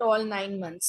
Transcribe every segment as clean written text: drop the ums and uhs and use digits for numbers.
tall 9 months।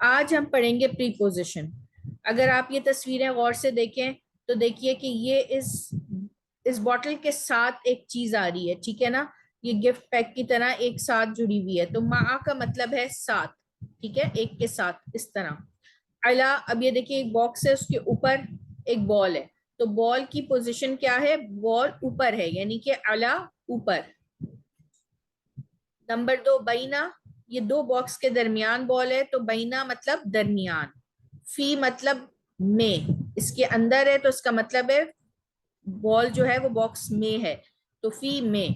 آج ہم پڑھیں گے پریپوزیشن. اگر آپ یہ تصویریں غور سے دیکھیں تو دیکھیے کہ یہ اس بوٹل کے ساتھ ایک چیز آ رہی ہے, ٹھیک ہے نا, یہ گفٹ پیک کی طرح ایک ساتھ جڑی ہوئی ہے. تو مع کا مطلب ہے ساتھ, ٹھیک ہے, ایک کے ساتھ اس طرح. الا, اب یہ دیکھیے ایک باکس ہے, اس کے اوپر ایک بال ہے, تو بال کی پوزیشن کیا ہے, بال اوپر ہے, یعنی کہ الا اوپر. نمبر 2 بینا, یہ دو باکس کے درمیان بال ہے, تو بینا مطلب درمیان. فی مطلب میں, اس کے اندر ہے تو اس کا مطلب ہے بال جو ہے وہ باکس میں ہے, تو فی میں.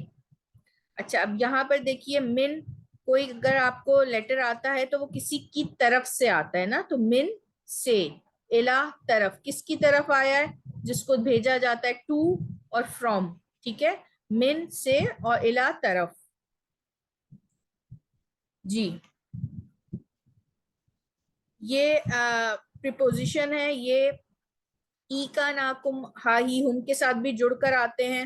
اچھا, اب یہاں پر دیکھیے من, کوئی اگر آپ کو لیٹر آتا ہے تو وہ کسی کی طرف سے آتا ہے نا, تو من سے. الا طرف, کس کی طرف آیا ہے, جس کو بھیجا جاتا ہے, ٹو اور فرام, ٹھیک ہے, من سے اور الا طرف. جی, یہ پریپوزیشن ہے, یہ ای کا ناکم ہا ہی ہم کے ساتھ بھی جڑ کر آتے ہیں.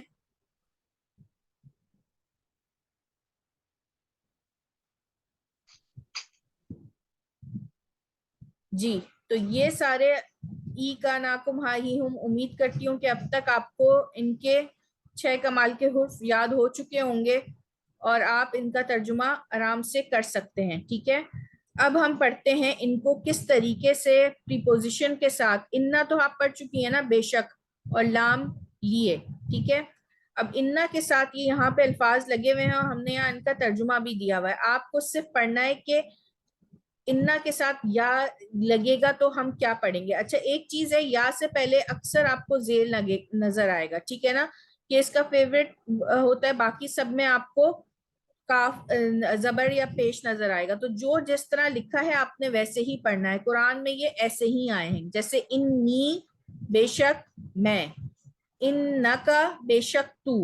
جی, تو یہ سارے ای کا ناکم ہا ہی ہم, امید کرتی ہوں کہ اب تک آپ کو ان کے 6 کمال کے حروف یاد ہو چکے ہوں گے اور آپ ان کا ترجمہ آرام سے کر سکتے ہیں, ٹھیک ہے. اب ہم پڑھتے ہیں ان کو کس طریقے سے پریپوزیشن کے ساتھ. انا تو آپ پڑھ چکی ہیں نا, بے شک, اور لام لیے, ٹھیک ہے. اب انا کے ساتھ یہ یہاں پہ الفاظ لگے ہوئے ہیں اور ہم نے یہاں ان کا ترجمہ بھی دیا ہوا ہے. آپ کو صرف پڑھنا ہے کہ انا کے ساتھ یا لگے گا تو ہم کیا پڑھیں گے. اچھا, ایک چیز ہے, یا سے پہلے اکثر آپ کو ذیل نظر آئے گا, ٹھیک ہے نا, کہ اس کا فیوریٹ ہوتا ہے. باقی سب میں آپ کو کاف زبر یا پیش نظر آئے گا. تو جو جس طرح لکھا ہے آپ نے ویسے ہی پڑھنا ہے. قرآن میں یہ ایسے ہی آئے ہیں, جیسے انی بے شک میں, انکا بے شک تو,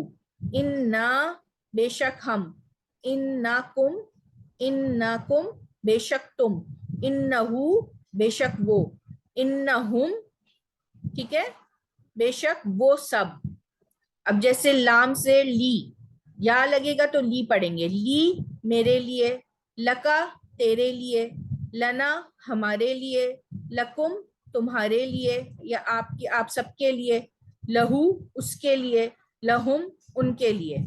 انا بے شک ہم, انکم انکم بے شک تم, انہو بے شک وہ, انہم, ٹھیک ہے, بے شک وہ سب. اب جیسے لام سے لی, یا لگے گا تو لی پڑھیں گے, لی میرے لیے, لکا تیرے لیے, لنا ہمارے لیے, لکم تمہارے لیے یا آپ سب کے لیے, لہو اس کے لیے, لہم ان کے لیے.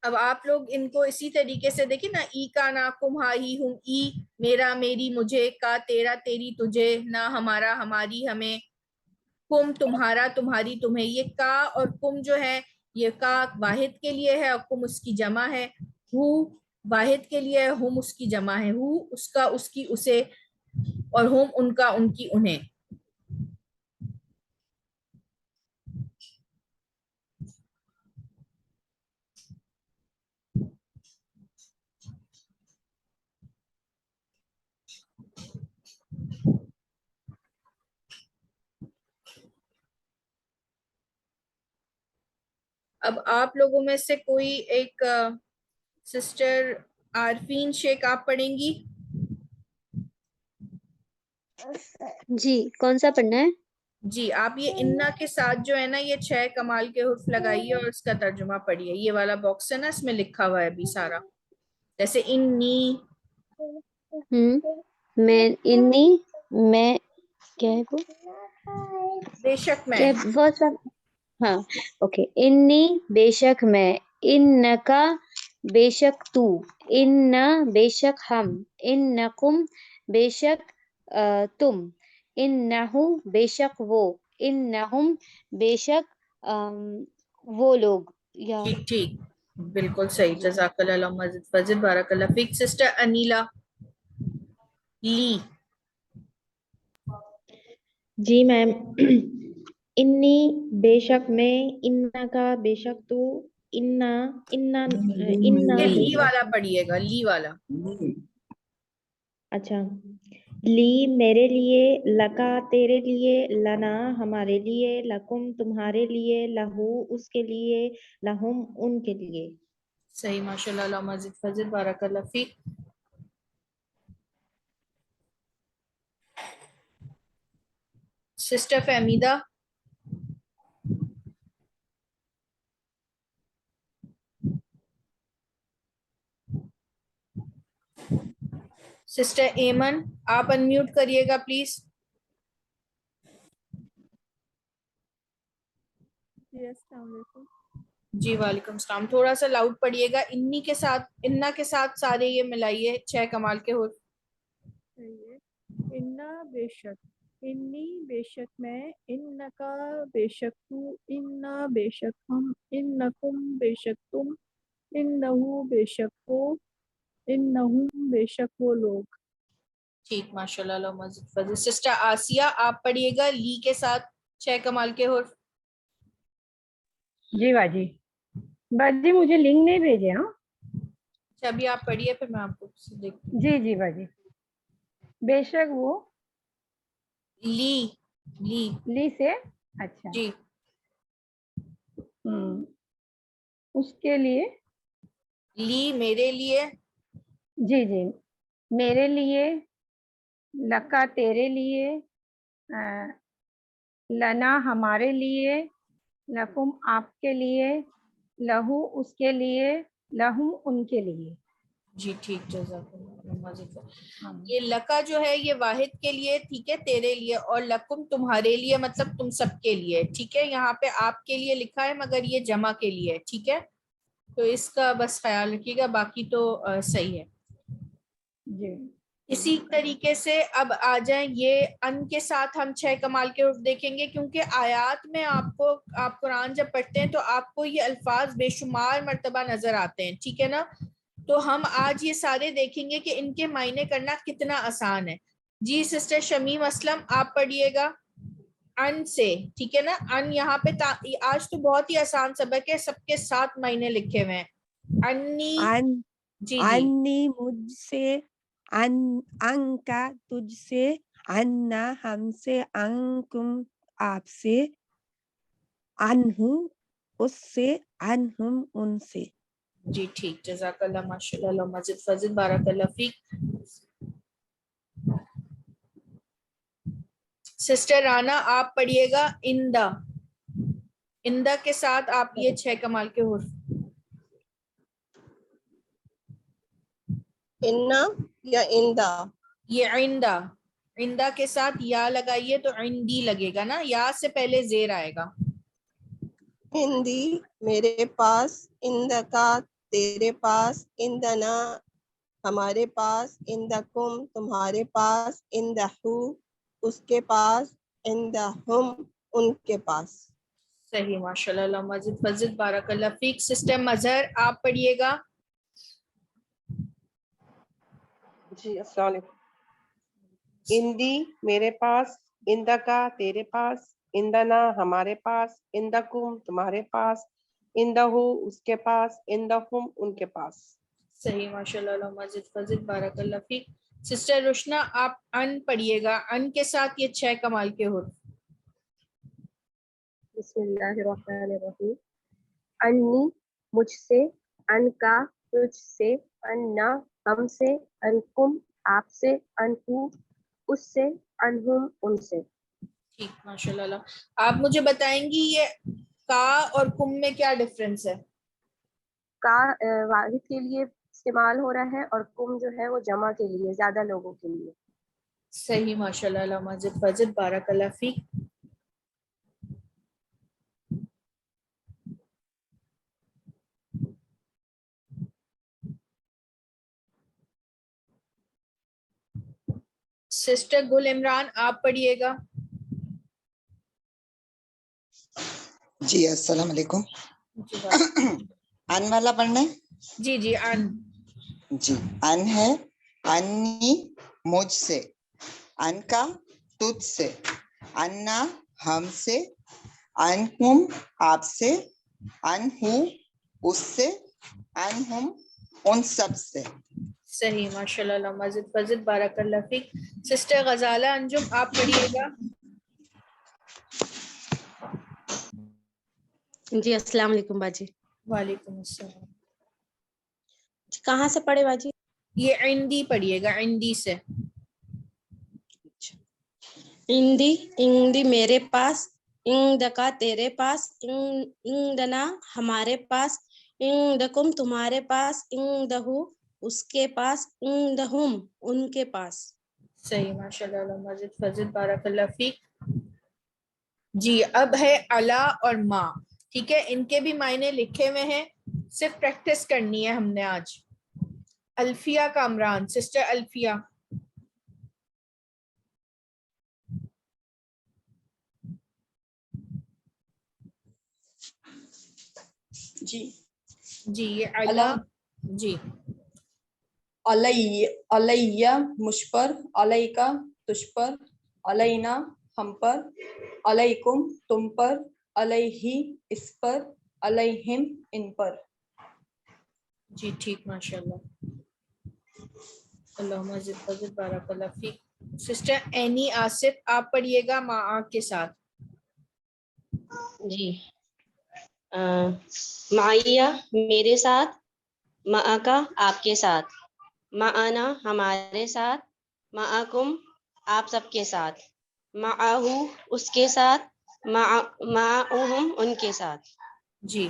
اب آپ لوگ ان کو اسی طریقے سے دیکھیں نا, ای کا نا کم ہا ہی ہم, ای میرا میری مجھے, کا تیرا تیری تجھے, نہ ہمارا ہماری ہمیں, کم تمہارا تمہاری تمہیں. یہ کا اور کم جو ہے, یہ کا واحد کے لیے ہے اور کم اس کی جمع ہے. ہو واحد کے لیے, ہم اس کی جمع ہے, ہو اس کا اس کی اسے, اور ہم ان کا ان کی انہیں. اب آپ لوگوں میں سے کوئی ایک سسٹر عارفین شیخ آپ پڑھیں گی؟ جی, کون سا پڑھنا ہے؟ جی, آپ یہ انا کے ساتھ جو ہے نا, یہ 6 کمال کے حروف لگائیے اور اس کا ترجمہ پڑھیے. یہ والا باکس ہے نا, اس میں لکھا ہوا ہے ابھی سارا, جیسے انی, میں, انی میں, کیا ہے وہ, بے شک میں, کیا بہت سا, ہاں اوکے, انی بے شک میں, انکا بے شک تو, انا بے شک ہم, انکم بے شک تم, انہو بے شک وہ, انہم بے شک وہ لوگ. یا ٹھیک ٹھیک, بالکل صحیح, جزاک اللہ مزید فضل, بارک اللہ فیک. سسٹر انیلا لی. جی میم. انی بے شک میں, انا کا بے شک تو, انا انا انا یہ بے لی شک. والا پڑھیے گا, لی والا. اچھا, لی میرے لیے, لکا تیرے لیے, لنا ہمارے لیے, لکم تمہارے لیے, لہو اس کے لیے, لہم ان کے لیے. صحیح, ماشاء اللہ, اللہ مزید فضل, بارک اللہ فیک. سسٹر فہمیدہ. سسٹر ایمن آپ انمیوٹ کریے گا پلیز. السلام علیکم. جی وعلیکم السلام. تھوڑا سا لاؤڈ پڑھیے گا. انی کے ساتھ انا کے ساتھ سارے یہ ملائیے 6 کمال کے حروف. انا بے شک, انی بے شک میں, انکا بے شک تو, انا بے شک ہم, انکم بے شک تم, انہو بے شک وہ, انہم بے شک وہ لوگ. ٹھیک ماشاء اللہ اللہ مزید فضل. سسٹر آسیہ آپ پڑھیے گا لی کے ساتھ 6 کمال کے حروف. جی باجی. باجی مجھے لنک نہیں بھیجے. ہاں اچھا ابھی آپ پڑھیے پھر میں آپ کو دیکھتی ہوں. جی جی باجی. بے شک وہ لی لی لی سے, اچھا جی اس کے لیے, لی میرے لیے, جی جی میرے لیے, لکا تیرے لیے, لنا ہمارے لیے, لکم آپ کے لیے, لہو اس کے لیے, لہم ان کے لیے. جی ٹھیک جزاک اللہ مزید. ہاں. یہ لکا جو ہے یہ واحد کے لیے, ٹھیک ہے, تیرے لیے, اور لکم تمہارے لیے مطلب تم سب کے لیے, ٹھیک ہے. یہاں پہ آپ کے لیے لکھا ہے مگر یہ جمع کے لیے, ٹھیک ہے, تو اس کا بس خیال رکھیے گا, باقی تو صحیح ہے. جی اسی طریقے سے اب آ جائیں یہ ان کے ساتھ ہم 6 کمال کے حروف دیکھیں گے, کیونکہ آیات میں آپ قرآن جب پڑھتے ہیں تو آپ کو یہ الفاظ بے شمار مرتبہ نظر آتے ہیں, ٹھیک ہے نا. تو ہم آج یہ سارے دیکھیں گے کہ ان کے معنی کرنا کتنا آسان ہے. جی سسٹر شمیم اسلم آپ پڑھیے گا ان سے, ٹھیک ہے نا. ان یہاں پہ آج تو بہت ہی آسان سبق ہے, سب کے 7 معنی لکھے ہوئے ہیں. انی جی جی انی مجھ سے, ان کا تجھ سے, انا ہم سے, انکم آپ سے, انہم اس سے, انہم ان سے. جی ٹھیک جزاک اللہ ماشاء اللہ اللہ مزید فضل بارک اللہ فیک. سسٹر رانا آپ پڑھیے گا اندا, اندا کے ساتھ آپ یہ 6 کمال کے حروف. انا یا اندا, یہ عندہ, عندہ کے ساتھ یا لگائیے تو عندی لگے گا نا, یا سے پہلے زیر آئے گا. ہندی میرے پاس, اندکا تیرے پاس, اندنا ہمارے پاس, اندکم تمہارے پاس, اندہو اس کے پاس, اندہم ان کے پاس. صحیح ماشاء اللہ اللہ مزید فضل بارک اللہ فیک. سسٹر مظہر آپ پڑھیے گا. جی السلام علیکم. اندی میرے پاس, اندکا تیرے پاس, اندنا ہمارے پاس, اندکم تمہارے پاس, اندہو اس کے پاس, اندہم ان کے پاس. صحیح ماشاء اللہ اللہ مزید فضل بارک اللہ فیک. سسٹر روشنا آپ ان پڑھیے گا, ان کے ساتھ یہ 6 کمال کے حروف. بسم اللہ الرحمن الرحیم. انی مجھ سے, ان کا تجھ سے, انا ہم سے, انکم آپ سے, انہو اس سے, انہم ان سے. ٹھیک ماشاء اللہ اللہ. آپ مجھے بتائیں گی یہ کا اور کم میں کیا ڈفرینس ہے؟ کا واحد کے لیے استعمال ہو رہا ہے, اور کم جو ہے وہ جمع کے لیے, زیادہ لوگوں کے لیے. صحیح ماشاء اللہ اللہ مزید فضل بارک اللہ فیک. سسٹر گل عمران آپ پڑھیے گا. جی السلام علیکم. جی بات. ان والا پڑھنا ہے. جی جی ان. جی ان ہے, انی مجھ سے, ان کا تجھ سے, انا ہم سے, انہم آپ سے, انہو اس سے, انہم ان سب سے. صحیح ماشاء اللہ اللہ مزید فضل بارک اللہ فیک. سسٹر غزالہ انجم آپ پڑھیے گا. جی السلام علیکم باجی. وعلیکم السلام. کہاں سے پڑھے باجی؟ یہ عندی پڑھیے گا, عندی سے. اندی, اندی میرے پاس, اندکا تیرے پاس, اندنا ہمارے پاس, اندکم تمہارے پاس, اندہو اس کے پاس عندہم ان کے پاس. صحیح ماشاء اللہ مزید فضل بارک اللہ فیک. جی اب ہے الا اور ما. ٹھیک ہے ان کے بھی معنی لکھے ہوئے ہیں, صرف پریکٹس کرنی ہے ہم نے آج. الفیہ کامران, سسٹر الفیہ. جی جی یہ الا. جی علیہ مجھ پر, علیکا تجھ پر, علینا ہم پر, علیکم تم پر, علیہ اس پر, علیہم ان پر. جی ٹھیک ماشاء اللہ. اللہم زد وزد بارک اللہ فیک. سسٹر اینی آصف آپ پڑھیے گا ماں کے ساتھ. جی معیہ میرے ساتھ, معاکا آپ کے ساتھ, معانا ہمارے ساتھ, معاکم آپ سب کے ساتھ, معاہو اس کے ساتھ, معاہم ان کے ساتھ. جی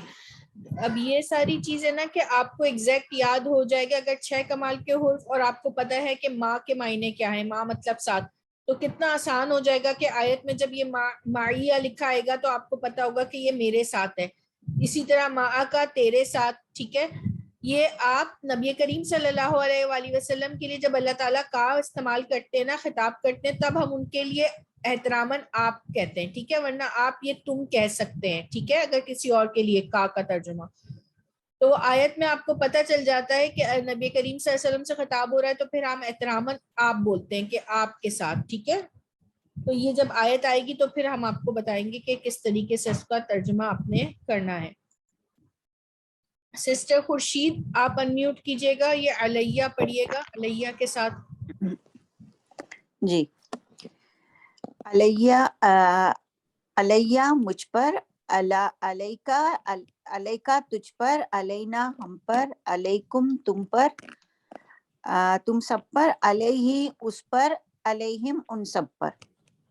اب یہ ساری چیزیں نا کہ آپ کو ایگزیکٹ یاد ہو جائے گا اگر 6 کمال کے حروف اور آپ کو پتہ ہے کہ ماں کے معنی کیا ہے, ماں مطلب ساتھ, تو کتنا آسان ہو جائے گا کہ آیت میں جب یہ معیہ لکھا آئے گا تو آپ کو پتا ہوگا کہ یہ میرے ساتھ ہے. اسی طرح ماں کا تیرے ساتھ. ٹھیک ہے یہ آپ نبی کریم صلی اللہ علیہ وآلہ وسلم کے لیے جب اللہ تعالیٰ کا استعمال کرتے ہیں نا, خطاب کرتے ہیں, تب ہم ان کے لیے احتراماً آپ کہتے ہیں. ٹھیک ہے ورنہ آپ یہ تم کہہ سکتے ہیں. ٹھیک ہے اگر کسی اور کے لیے کا ترجمہ. تو آیت میں آپ کو پتہ چل جاتا ہے کہ نبی کریم صلی اللہ علیہ وسلم سے خطاب ہو رہا ہے تو پھر ہم احتراماً آپ بولتے ہیں کہ آپ کے ساتھ. ٹھیک ہے تو یہ جب آیت آئے گی تو پھر ہم آپ کو بتائیں گے کہ کس طریقے سے اس کا ترجمہ آپ نے کرنا ہے. سسٹر خورشید آپ انمیوٹ کیجئے گا, یہ علیہ پڑھیے گا علیہ کے ساتھ. جی علیہ علیہ مجھ پر, علیکا تجھ پر, علینا ہم پر, علیکم تم پر, تم سب پر, علیہ اس پر, علیہم ان سب پر.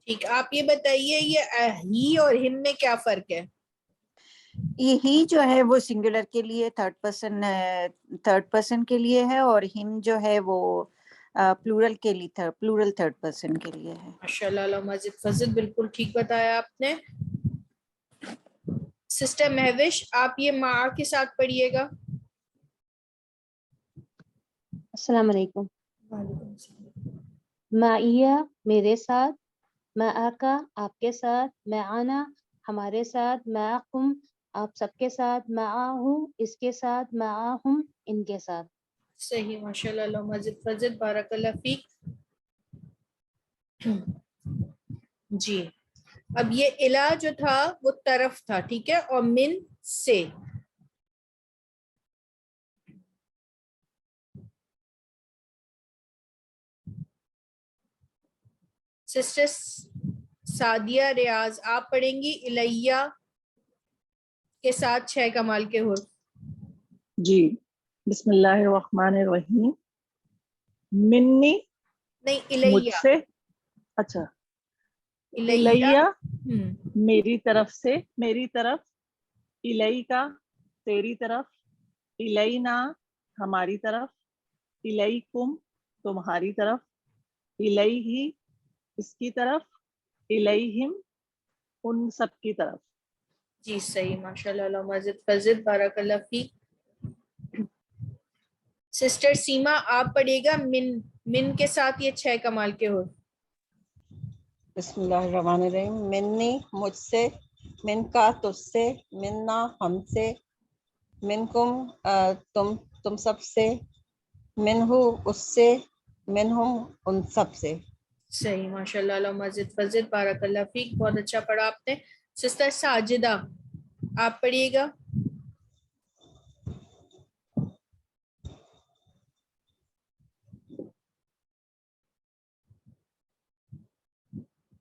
ٹھیک آپ یہ بتائیے یہ ہی اور ہم میں کیا فرق ہے؟ یہ ہی جو ہے وہ سنگولر کے لیے تھرڈ پرسن کے لیے ہے, اور ہم جو ہے وہ پلورل کے لیے پلورل تھرڈ پرسن کے لیے ہے. ماشاءاللہ علامہ زد فضل بالکل ٹھیک بتایا آپ نے. سسٹر مہوش آپ یہ ماں کے ساتھ پڑھیے گا. السلام علیکم. وعلیکم السلام. معیہ میرے ساتھ, معاکا آپ کے ساتھ, معانا ہمارے ساتھ, معاکم آپ سب کے ساتھ, معاہو اس کے ساتھ, معاہم ان کے ساتھ. صحیح ماشاءاللہ علامہ زد فضل بارک اللہ فیک. جی اب یہ الہ جو تھا وہ طرف تھا. ٹھیک ہے اور من سے. سسٹر سعدیہ ریاض آپ پڑھیں گی الیہ کے ساتھ 6 کمال کے حروف. جی بسم اللہ الرحمن الرحیم. منی نہیں مجھ الیہ. سے, اچھا الیہ میری طرف سے, میری طرف, الیکا تیری طرف, الینا ہماری طرف, الیکم تمہاری طرف, الیہ اس کی طرف, الیہم ان سب کی طرف. جی صحیح ماشاءاللہ علامہ زد فضل بارک اللہ فیک. سسٹر سیما آپ پڑھیے گا من کے ساتھ یہ 6 کمال کے حروف. بسم اللہ الرحمن الرحیم. منی مجھ سے, من کا تجھ سے, منا ہم سے, منکم تم سب سے, منہو اس سے, منہم ان سب سے. صحیح ماشاءاللہ علامہ زد فضل بارک اللہ فیک. بہت اچھا پڑھا آپ نے. سسٹر ساجدہ آپ پڑھیے گا.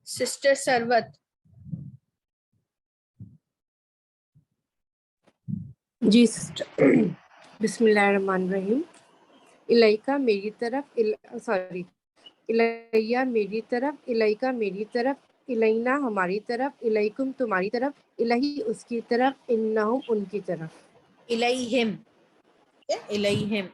سسٹر سروت جی سسٹر بسم اللہ الرحمن الرحیم. الیکا میری طرف, سوری الیہ میری طرف, الیکا میری طرف, الینا ہماری طرف, الیکم تمہاری طرف, الہی اس کی طرف, انہم ان کی طرف. الیہم ٹھیک ہے, الیہم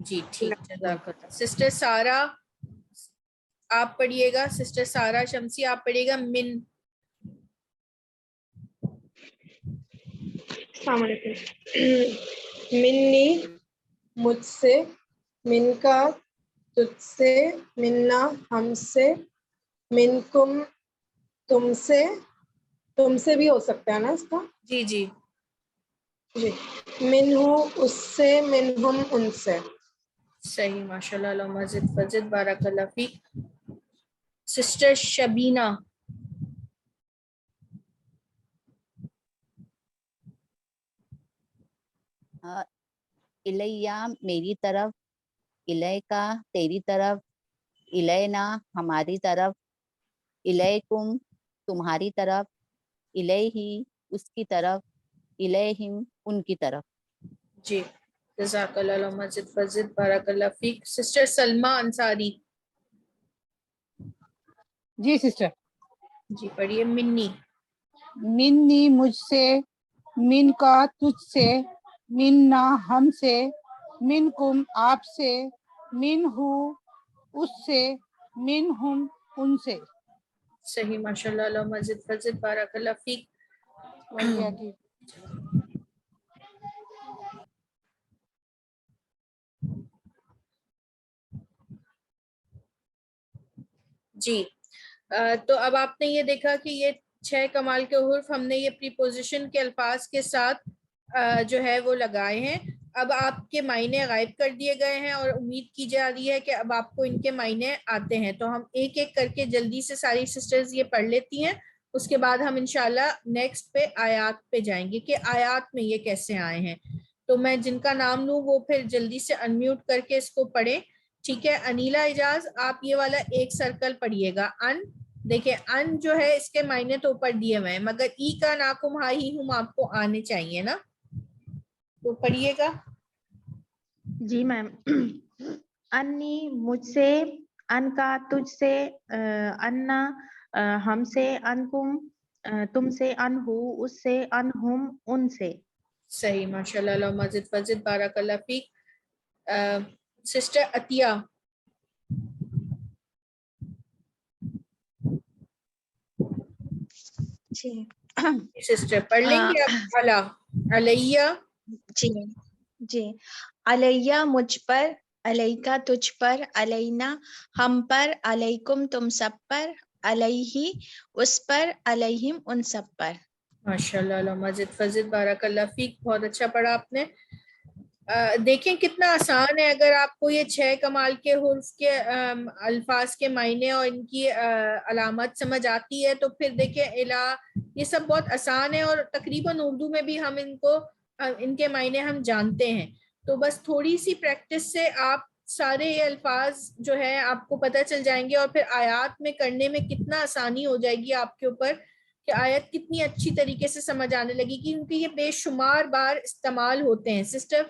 جی ٹھیک, جزاک اللہ. سسٹر سارا آپ پڑھیے گا, سسٹر سارا شمسی آپ پڑھیے گا من. السلام علیکم. منی مجھ سے, من کا تجھ سے, منا ہم سے, منکم تم سے بھی ہو سکتا ہے نا اس کا. جی جی جی, منہو اس سے, منہم ان سے. صحیح, ماشاء اللہ, اللہم زد فزد, بارک اللہ فیک. سسٹر شبینہ الیہ میری طرف, الیکا تیری طرف, الینا ہماری طرف, الیکم تمہاری طرف, الیہ اس کی طرف, الیہم ان کی طرف. جی, جزاک اللہ, اللہم زد فزد, بارک اللہ فیک. سسٹر سلمہ انصاری جی سسٹر. جی پڑھیے منی. منی مجھ سے, من کا تجھ سے, منا ہم سے, منکم آپ سے, منہو اس سے, منہم ان سے. صحیح, ماشاء اللہ, اللہم زد فزد, بارک اللہ فیک. وَإِيَّاكِ. جی, تو اب آپ نے یہ دیکھا کہ یہ 6 کمال کے حروف ہم نے یہ پریپوزیشن کے الفاظ کے ساتھ جو ہے وہ لگائے ہیں. اب آپ کے معنی غائب کر دیے گئے ہیں اور امید کی جا رہی ہے کہ اب آپ کو ان کے معنی آتے ہیں. تو ہم ایک ایک کر کے جلدی سے ساری سسٹرز یہ پڑھ لیتی ہیں, اس کے بعد ہم انشاءاللہ نیکسٹ پہ آیات پہ جائیں گے کہ آیات میں یہ کیسے آئے ہیں. تو میں جن کا نام لوں وہ پھر جلدی سے انمیوٹ کر کے اس کو پڑھیں. ٹھیک ہے, انیلا اجاز آپ یہ والا ایک سرکل پڑھیے گا. ان دیکھیں, ان جو ہے اس کے معنی تو اوپر دیے ہوئے ہیں, مگر ای کا ناکم ہائی ہم آپ کو آنے چاہیے نا, تو پڑھیے گا. جی میم. انی مجھ سے, ان کا تجھ سے, انا ہم سے, انکم تم سے, انہو اس سے, انہم ان سے. صحیح, ماشاء اللہ, اللہم زد فزد, بارک اللہ فیک. سسٹر عطیہ جی سسٹر پڑھ لیں گے آپ. علا علیہ. جی جی, علیہ مجھ پر, علیکا تجھ پر, علینا ہم پر, علیکم تم سب پر, علیہ اس پر, علیہم ان سب پر. ماشاء اللہ, اللہم زد فزد, بارک اللہ فیک. بہت اچھا پڑھا آپ نے. دیکھیں کتنا آسان ہے. اگر آپ کو یہ 6 کمال کے حروف کے الفاظ کے معنی اور ان کی علامت سمجھ آتی ہے تو پھر دیکھیں الہ, یہ سب بہت آسان ہے, اور تقریباً اردو میں بھی ہم ان کے معنی ہم جانتے ہیں. تو بس تھوڑی سی پریکٹس سے آپ سارے یہ الفاظ جو ہے آپ کو پتہ چل جائیں گے, اور پھر آیات میں کرنے میں کتنا آسانی ہو جائے گی آپ کے اوپر کہ آیت کتنی اچھی طریقے سے سمجھ آنے لگی, کیونکہ یہ بے شمار بار استعمال ہوتے ہیں. سسٹر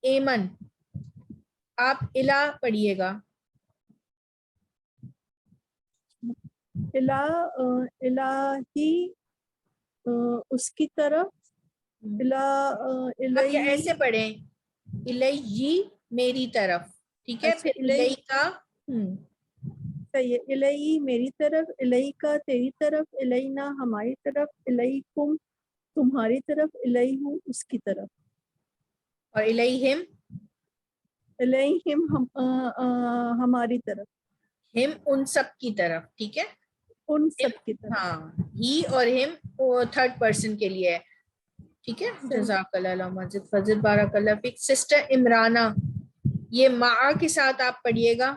ایمن آپ الہ پڑھیے گا. الہی اس کی طرف, اب یہ ایسے پڑھیں, الیہ میری طرف. ٹھیک ہے, پھر الیہ کا صحیح ہے, الیہ میری طرف, الیہ کا تیری طرف, الینا ہماری طرف, الیکم تمہاری طرف, الیہ اس کی طرف, اور الیہم الیہم ہماری طرف, ہم ان سب کی طرف. ٹھیک ہے, ان سب کی طرف. ہاں, ہی اور ہم تھرڈ پرسن کے لیے ہے. ٹھیک ہے, جزاک اللہ, اللہم زد فزد, بارک اللہ فیک. سسٹر عمرانہ یہ مع کے ساتھ آپ پڑھیے گا.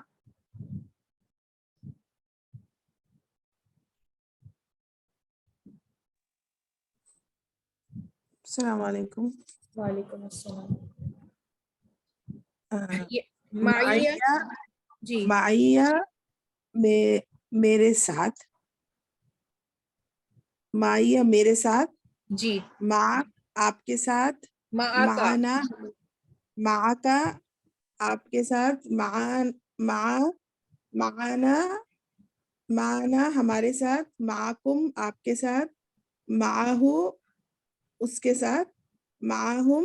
السلام علیکم. وعلیکم السلام. معیہ, جی معیہ میرے ساتھ, معیہ میرے ساتھ, جی, مع آپ کے ساتھ, معنا معکا آپ کے ساتھ, معنا ہمارے ساتھ, معکم آپ کے ساتھ, معہو اس کے ساتھ, معہم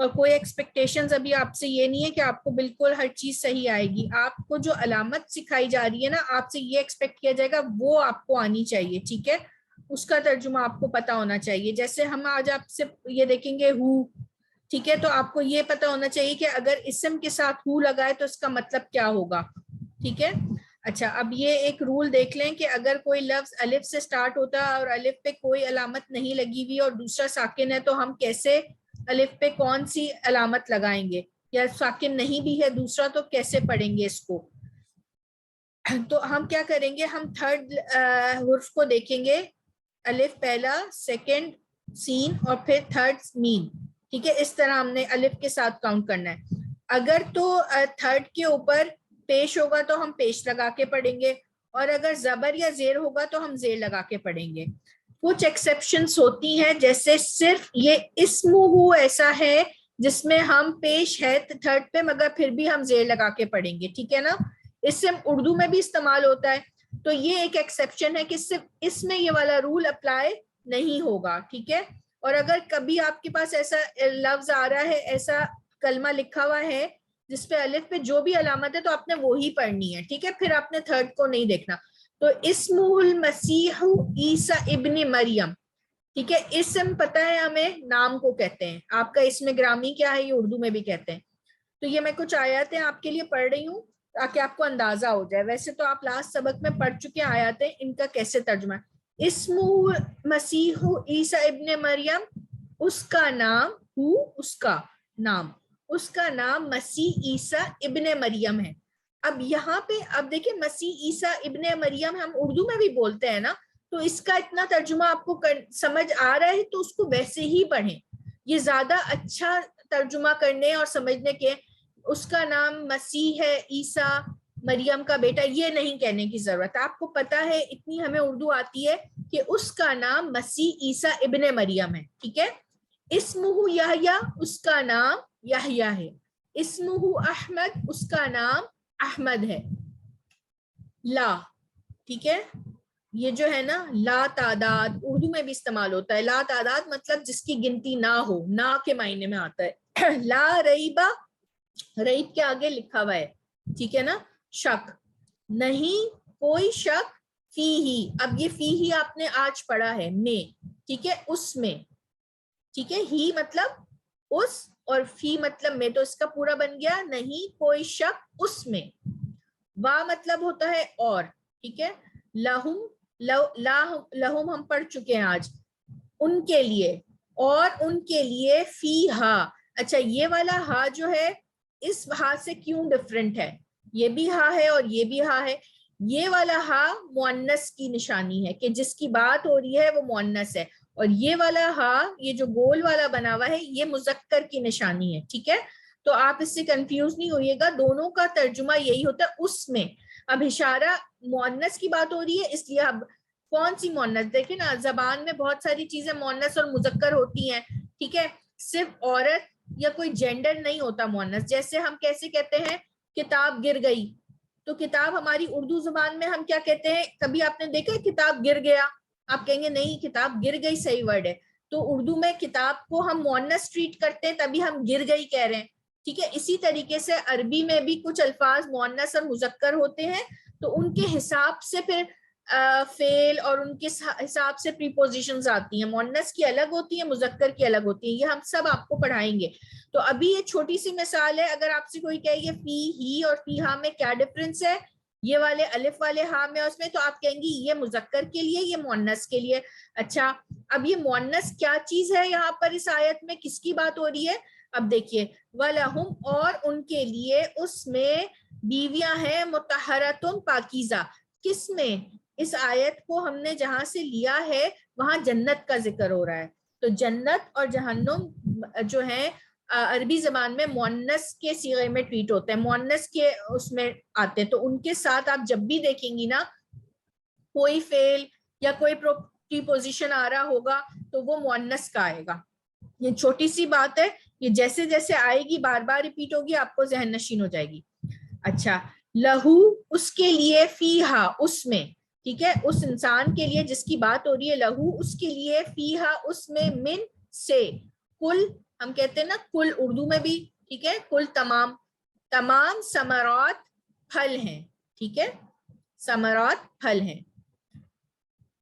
اور کوئی ایکسپیکٹیشنز ابھی آپ سے یہ نہیں ہے کہ آپ کو بالکل ہر چیز صحیح آئے گی. آپ کو جو علامت سکھائی جا رہی ہے نا, آپ سے یہ ایکسپیکٹ کیا جائے گا وہ آپ کو آنی چاہیے, ٹھیک ہے, اس کا ترجمہ آپ کو پتا ہونا چاہیے. جیسے ہم آج آپ سے یہ دیکھیں گے ہو, ٹھیک ہے, تو آپ کو یہ پتا ہونا چاہیے کہ اگر اسم کے ساتھ ہو لگائے تو اس کا مطلب کیا ہوگا, ٹھیک ہے. اچھا, اب یہ ایک رول دیکھ لیں کہ اگر کوئی لفظ الف سے سٹارٹ ہوتا ہے اور الف پہ کوئی علامت نہیں لگی ہوئی اور دوسرا ساکن ہے, تو ہم کیسے الف پہ کون سی علامت لگائیں گے, یا ساکن نہیں بھی ہے دوسرا تو کیسے پڑھیں گے اس کو. تو ہم کیا کریں گے, ہم تھرڈ حرف کو دیکھیں گے, الف پہلا, سیکنڈ سین اور پھر تھرڈ میم, ٹھیک ہے. اس طرح ہم نے الف کے ساتھ کاؤنٹ کرنا ہے. اگر تو تھرڈ کے اوپر پیش ہوگا تو ہم پیش لگا کے پڑھیں گے, اور اگر زبر یا زیر ہوگا تو ہم زیر لگا کے پڑھیں گے. کچھ ایکسیپشنز ہوتی ہیں, جیسے صرف یہ اسمہ ایسا ہے جس میں ہم پیش ہے تھرڈ پہ مگر پھر بھی ہم زیر لگا کے پڑھیں گے, ٹھیک ہے نا. اسم اردو میں بھی استعمال ہوتا ہے, تو یہ ایک ایکسیپشن ہے کہ صرف اس میں یہ والا رول اپلائی نہیں ہوگا, ٹھیک ہے. اور اگر کبھی آپ کے پاس ایسا لفظ آ رہا ہے, ایسا کلمہ لکھا ہوا ہے جس پہ الف پہ جو بھی علامت ہے تو آپ نے وہی پڑھنی ہے, ٹھیک ہے, پھر آپ نے تھرڈ کو نہیں دیکھنا. تو اسمہ المسیح عیسیٰ ابن مریم, ٹھیک ہے. اسم پتہ ہے ہمیں نام کو کہتے ہیں, آپ کا اسم گرامی کیا ہے یہ اردو میں بھی کہتے ہیں. تو یہ میں کچھ آیاتیں آپ کے لیے پڑھ رہی ہوں تاکہ آپ کو اندازہ ہو جائے. ویسے تو آپ لاسٹ سبق میں پڑھ چکے ہیں آیاتیں, ان کا کیسے ترجمہ ہے. اسمہ مسیح عیسیٰ ابن مریم, اس کا نام, اس کا نام, اس کا نام مسیح عیسیٰ ابن مریم ہے. اب یہاں پہ اب دیکھیں مسیح عیسیٰ ابن مریم ہم اردو میں بھی بولتے ہیں نا, تو اس کا اتنا ترجمہ آپ کو سمجھ آ رہا ہے تو اس کو ویسے ہی پڑھیں, یہ زیادہ اچھا ترجمہ کرنے اور سمجھنے کے. اس کا نام مسیح ہے, عیسیٰ مریم کا بیٹا, یہ نہیں کہنے کی ضرورت. آپ کو پتا ہے, اتنی ہمیں اردو آتی ہے کہ اس کا نام مسیح عیسیٰ ابن مریم ہے, ٹھیک ہے. اسمہ یحییٰ, اس کا نام یحییٰ ہے. اسمہ احمد, اس کا نام احمد ہے. لا, ٹھیک ہے, یہ جو ہے نا لا تعداد اردو میں بھی استعمال ہوتا ہے. لا تعداد مطلب جس کی گنتی نہ ہو, نہ کے معنی میں آتا ہے. لا ریبہ, ریب کے آگے لکھا ہوا ہے, ٹھیک ہے نا, شک, نہیں کوئی شک, فی ہی, اب یہ فی ہی آپ نے آج پڑھا ہے میں, ٹھیک ہے, اس میں, ٹھیک ہے. ہی مطلب اس اور فی مطلب میں, تو اس کا پورا بن گیا نہیں کوئی شک اس میں. وا مطلب ہوتا ہے اور, ٹھیک ہے. لہم, لہم ہم پڑھ چکے ہیں آج, ان کے لیے, اور ان کے لیے فی ہا. اچھا, یہ والا ہا جو ہے اس ہا سے کیوں ڈفرنٹ ہے, یہ بھی ہا ہے اور یہ بھی ہا ہے. یہ والا ہا مؤنث کی نشانی ہے کہ جس کی بات ہو رہی ہے وہ مؤنث ہے, اور یہ والا ہا, یہ جو گول والا بنا ہوا ہے, یہ مذکر کی نشانی ہے, ٹھیک ہے. تو آپ اس سے کنفیوز نہیں ہوئیے گا, دونوں کا ترجمہ یہی ہوتا ہے اس میں. اب اشارہ مؤنث کی بات ہو رہی ہے اس لیے اب کون سی مؤنث, دیکھیں نا زبان میں بہت ساری چیزیں مؤنث اور مذکر ہوتی ہیں, ٹھیک ہے. صرف عورت یا کوئی جینڈر نہیں ہوتا مؤنث. جیسے ہم کیسے کہتے ہیں کتاب گر گئی, تو کتاب ہماری اردو زبان میں ہم کیا کہتے ہیں, کبھی آپ نے دیکھا کتاب گر گیا, آپ کہیں گے نہیں کتاب گر گئی صحیح ورڈ ہے. تو اردو میں کتاب کو ہم مؤنث ٹریٹ کرتے ہیں تبھی ہم گر گئی کہہ رہے ہیں, ٹھیک ہے. اسی طریقے سے عربی میں بھی کچھ الفاظ مؤنث اور مذکر ہوتے ہیں, تو ان کے حساب سے پھر فعل اور ان کے حساب سے پریپوزیشنز آتی ہیں. مؤنث کی الگ ہوتی ہیں, مذکر کی الگ ہوتی ہیں, یہ ہم سب آپ کو پڑھائیں گے. تو ابھی یہ چھوٹی سی مثال ہے, اگر آپ سے کوئی کہے یہ فی ہی اور فی ہا میں کیا ڈفرنس ہے, یہ والے الف والے ہا میں اس میں, تو آپ کہیں گی یہ مذکر کے لیے, یہ مؤنث کے لیے. اچھا, اب یہ مؤنث کیا چیز ہے یہاں پر اس آیت میں, کس کی بات ہو رہی ہے. اب دیکھیے, وَلَهُمْ, اور ان کے لیے, اس میں بیویاں ہیں مطہرۃ پاکیزہ. کس میں, اس آیت کو ہم نے جہاں سے لیا ہے وہاں جنت کا ذکر ہو رہا ہے. تو جنت اور جہنم جو ہے عربی زبان میں مؤنث کے صیغے میں ٹریٹ ہوتے ہیں, مؤنث کے اس میں آتے ہیں. تو ان کے ساتھ آپ جب بھی دیکھیں گی نا کوئی فعل یا کوئی پریپوزیشن آ رہا ہوگا تو وہ مؤنث کا آئے گا. یہ چھوٹی سی بات ہے, یہ جیسے جیسے آئے گی بار بار ریپیٹ ہوگی, آپ کو ذہن نشین ہو جائے گی. اچھا, لہو, اس کے لیے, فیہا, اس میں, ٹھیک ہے, اس انسان کے لیے جس کی بات ہو رہی ہے, لہو, اس کے لیے, فیہا, اس میں, من, سے, کل, ہم کہتے ہیں نا کل اردو میں بھی, ٹھیک ہے, کل تمام ثمرات پھل ہیں, ٹھیک ہے, ثمرات پھل ہیں.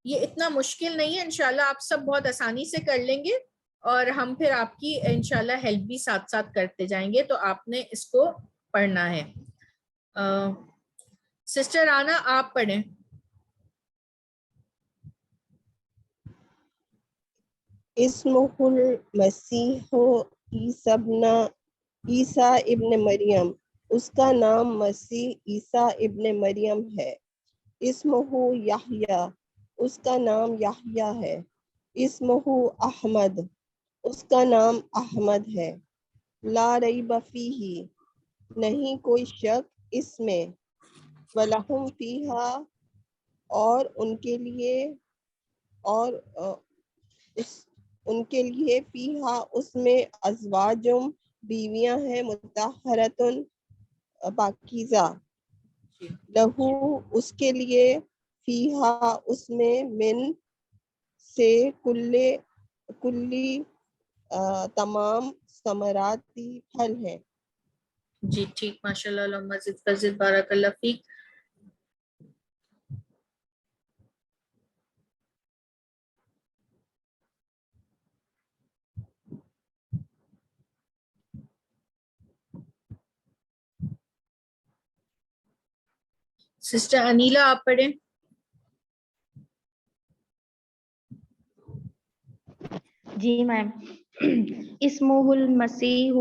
یہ اتنا مشکل نہیں ہے, انشاءاللہ آپ سب بہت آسانی سے کر لیں گے, اور ہم پھر آپ کی انشاءاللہ ہیلپ بھی ساتھ ساتھ کرتے جائیں گے. تو آپ نے اس کو پڑھنا ہے. سسٹر رانا آپ پڑھیں. اسمہ المسیح عیسیٰ ابن مریم, اس کا نام مسیح عیسیٰ ابن مریم ہے. اسمہ یحییٰ, اس کا نام یحییٰ ہے. اسمہ احمد, اس کا نام احمد ہے. لا ریب فیہ, نہیں کوئی شک اس میں. ولہم فیہا, اور ان کے لیے فیہا اس میں ازواجم بیویاں ہیں, مطہرۃ پاکیزہ. لہو اس کے لیے فیہا اس میں من سے کلی تمام ثمراتی پھل ہیں. جی ٹھیک, ماشاء اللہ, اللہم زد فزد, بارک اللہ فیک. سسٹر انیلا آپ پڑھیں. جی میم. اسمہ المسیح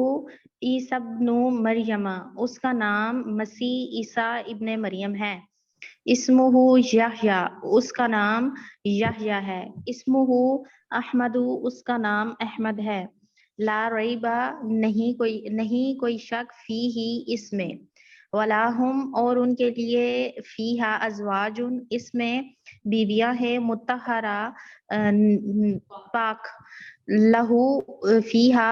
عیسیٰ ابن مریم, اس کا نام مسیح عیسیٰ ابن مریم ہے. اسمہ یحییٰ, اس کا نام یحییٰ ہے. اسمہ احمد, اس کا نام احمد ہے. لا ریبہ, نہیں کوئی شک فیہ اس میں. ولاہم, اور ان کے لیے فیہا ازواج, اس میں بیویاں ہیں, مطہرہ پاک. لہو فیہا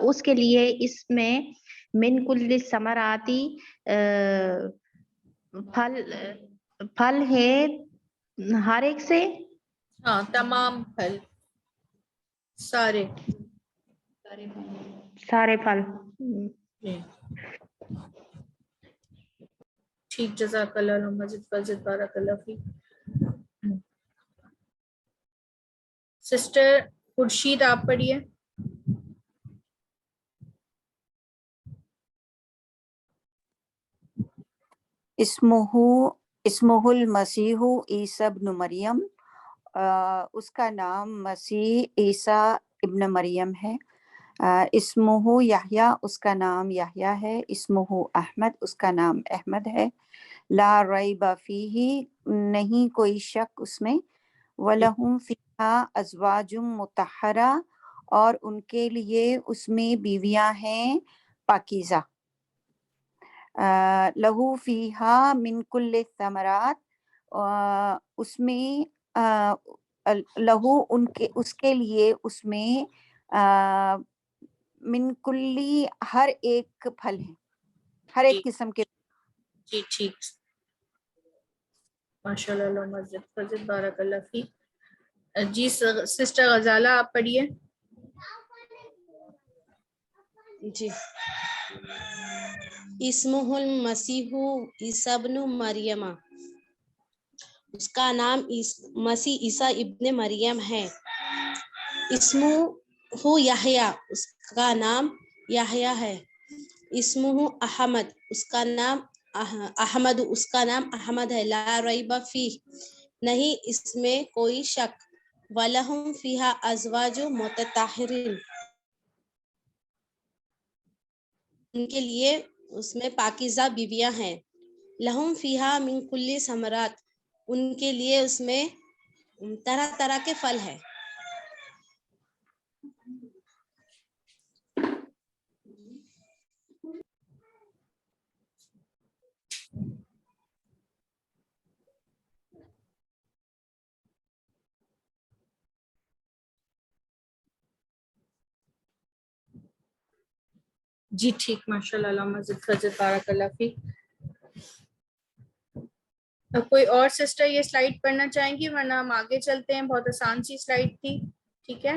اس کے لیے اس میں من کل ثمراتی پھل ہے, ہر ایک سے. ہاں, تمام پھل, سارے پھل. ٹھیک, جزاک اللہ, اللہم زد فزد, بارک اللہ فیک. سسٹر خورشید آپ پڑھیے. اسمہ المسیح عیسیٰ ابن مریم, اس کا نام مسیح عیسیٰ ابن مریم ہے. اسمہ یحییٰ, اس کا نام یحییٰ ہے. اسمہ احمد, اس کا نام احمد ہے. لا ریب فیہ, نہیں کوئی شک اس میں. وَلَهُمْ فِيهَا أَزْوَاجٌ مُطَہَّرَةٌ, اور ان کے لیے اس میں بیویاں ہیں پاکیزہ. لہو فیہا من کل ثمرات, اس میں لہو اس کے لیے اس میں من کلی ہر ایک پھل ہے, ہر ایک قسم کے. جی ٹھیک, ماشاء اللہ, اللہم زد فزد, بارک اللہ فیک. جی سسٹر غزالہ آپ پڑھیے. جی. اسمہ المسیح عیسیٰ ابن مریم, اس کا نام مسیح عیسیٰ ابن مریم ہے. اسمہ یحییٰ, اس کا نام یحییٰ ہے. اسمہ احمد, اس کا نام احمد, اس کا نام احمد ہے. لا ریب فیہ, نہیں اس میں کوئی شک. وَلَهُمْ فِيهَا أَزْوَاجٌ مُطَہَّرَةٌ, ان کے لیے اس میں پاکیزہ بیویاں ہیں. لہم فیہا من کل ثمرات, ان کے لیے اس میں طرح طرح کے پھل ہیں. جی ٹھیک, ماشاء اللہ, اللہم زد فزد, بارک اللہ فیک. کوئی اور سسٹر یہ سلائیڈ پڑھنا چاہیں گی, ورنہ ہم آگے چلتے ہیں. بہت آسان سی سلائیڈ تھی, ٹھیک ہے.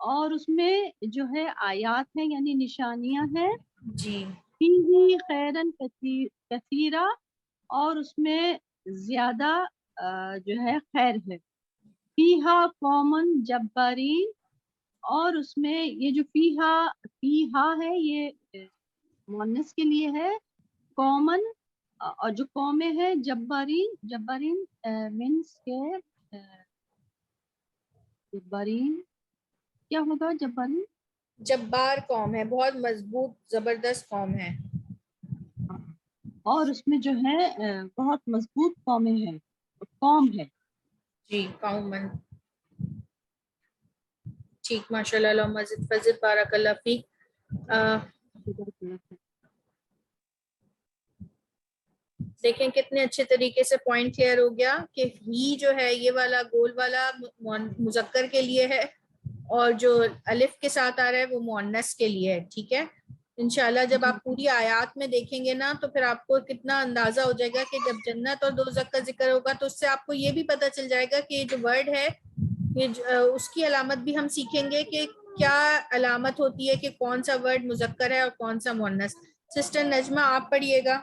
اور اس میں جو ہے آیات ہیں یعنی نشانیاں ہیں جی فیہ خیرن کثیرہ اور اس میں زیادہ جو ہے خیر ہے فیہا قومن جبارین اور اس میں یہ جو فیہا ہے یہ مؤنث کے لیے ہے قومن اور جو قومیں ہیں جبارین مینس کے جبارین کیا ہوگا جبارین جبار قوم ہے بہت مضبوط زبردست قوم ہے اور اس میں جو ہے بہت مضبوط قوم ہے جی قومن ٹھیک ماشاء اللہ مزید فضل بارک اللہ فیک دیکھیں کتنے اچھے طریقے سے پوائنٹ کلیئر ہو گیا کہ ہی جو ہے یہ والا گول والا مذکر کے لیے ہے اور جو الف کے ساتھ آ رہا ہے وہ مؤنث کے لیے ہے ٹھیک ہے انشاءاللہ جب آپ پوری آیات میں دیکھیں گے نا تو پھر آپ کو کتنا اندازہ ہو جائے گا کہ جب جنت اور دوزخ کا ذکر ہوگا تو اس سے آپ کو یہ بھی پتہ چل جائے گا کہ یہ جو ورڈ ہے یہ اس کی علامت بھی ہم سیکھیں گے کہ کیا علامت ہوتی ہے کہ کون سا ورڈ مذکر ہے اور کون سا مؤنث سسٹر نجمہ آپ پڑھیے گا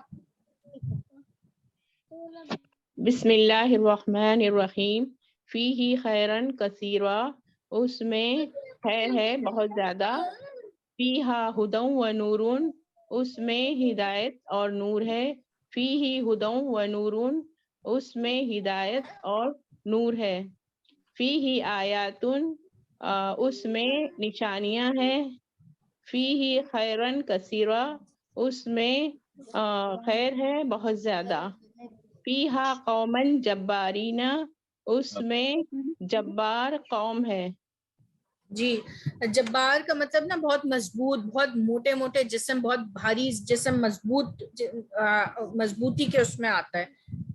بسم اللہ الرحمن الرحیم فیہ خیرن کثیرا اس میں خیر ہے بہت زیادہ فیہا ہدی و نورون اس میں ہدایت اور نور ہے فیہ ہدی و نورون اس میں ہدایت اور نور ہے فیہ آیاتن اس میں نشانیاں ہیں فیہ خیرن کثیرا اس میں خیر ہے بہت زیادہ فیہا قومن جبارین اس میں جبار قوم ہے جی جبار کا مطلب نا بہت مضبوط بہت موٹے موٹے جسم بہت بھاری جسم مضبوطی کے اس میں آتا ہے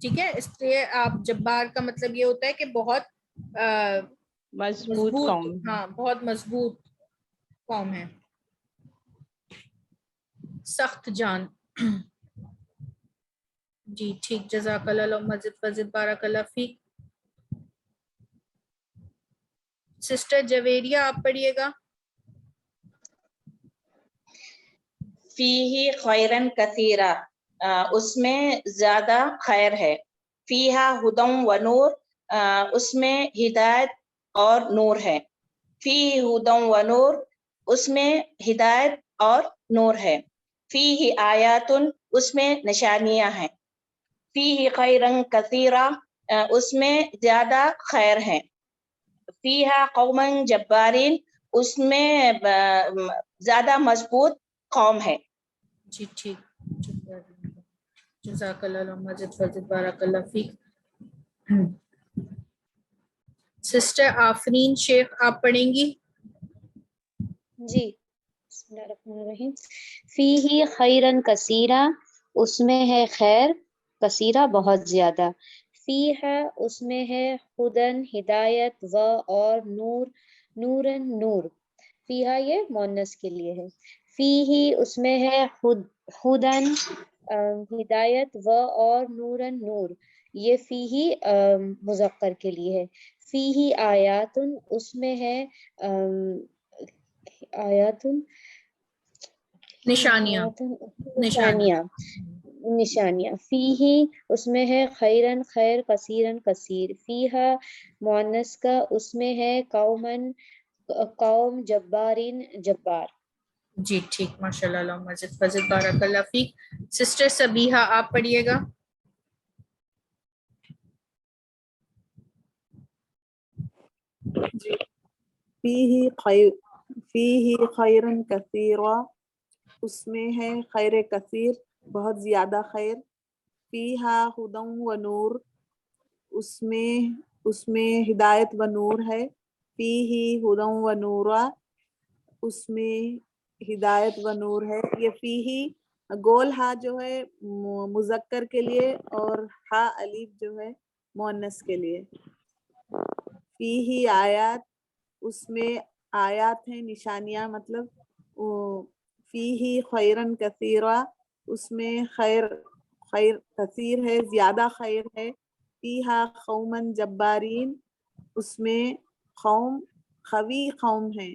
ٹھیک ہے اس لیے آپ جبار کا مطلب یہ ہوتا ہے کہ بہت مضبوط قوم ہاں بہت مضبوط قوم ہے سخت جان جی ٹھیک جزاک اللہ مزید فضل بارک اللہ فیک سسٹر جویریہ آپ پڑھیے گا فیہ خیرن کثیرا اس میں زیادہ خیر ہے فیہا ہدی و نور اس میں ہدایت اور نور ہے فیہ ہدی و نور اس میں ہدایت اور نور ہے فیہ آیاتن اس میں نشانیاں ہیں فیہ خیرن کثیرا اس میں زیادہ خیر ہے فیہا قومن جبارین اس میں زیادہ مضبوط قوم ہے جی ٹھیک جزاک اللہ مزید فضل بارک اللہ فیک سسٹر آفرین شیخ آپ پڑھیں گی جی بسم اللہ الرحمن الرحیم فیہ خیرن کثیرا اس میں ہے خیر کثیرہ بہت زیادہ فیہا اس میں ہے ہدن ہدایت و اور نور نورن نور فیہا یہ مؤنث کے لیے ہے فیہی اس میں ہے ہدن ہدایت و اور نورن نور یہ فیہی مذکر کے لیے ہے فیہی آیاتن اس میں ہے آیاتن نشانیاں فیہی اس میں ہے خیرن خیر کثیرن کثیر فیہا مؤنث کا اس میں ہے قومن قوم جبارین جبار جی ٹھیک ماشاء اللہ مزید فضل بارک اللہ فیک سسٹر سبیحہ آپ پڑھیے گا فیہ خیرن کثیرا اس میں ہے خیر کثیر بہت زیادہ خیر فیہا ہدی و نور اس میں ہدایت و نور ہے فیہ ہدی و نورا اس میں ہدایت و نور ہے یہ فیہی گول ہا جو ہے مذکر کے لیے اور ہا الف جو ہے مؤنث کے لیے فیہی آیات اس میں آیات ہیں نشانیاں مطلب فیہی خیرن کثیرا اس میں خیر کثیر ہے زیادہ خیر ہے فیہا قومن جبارین اس میں قوم قوی قوم ہے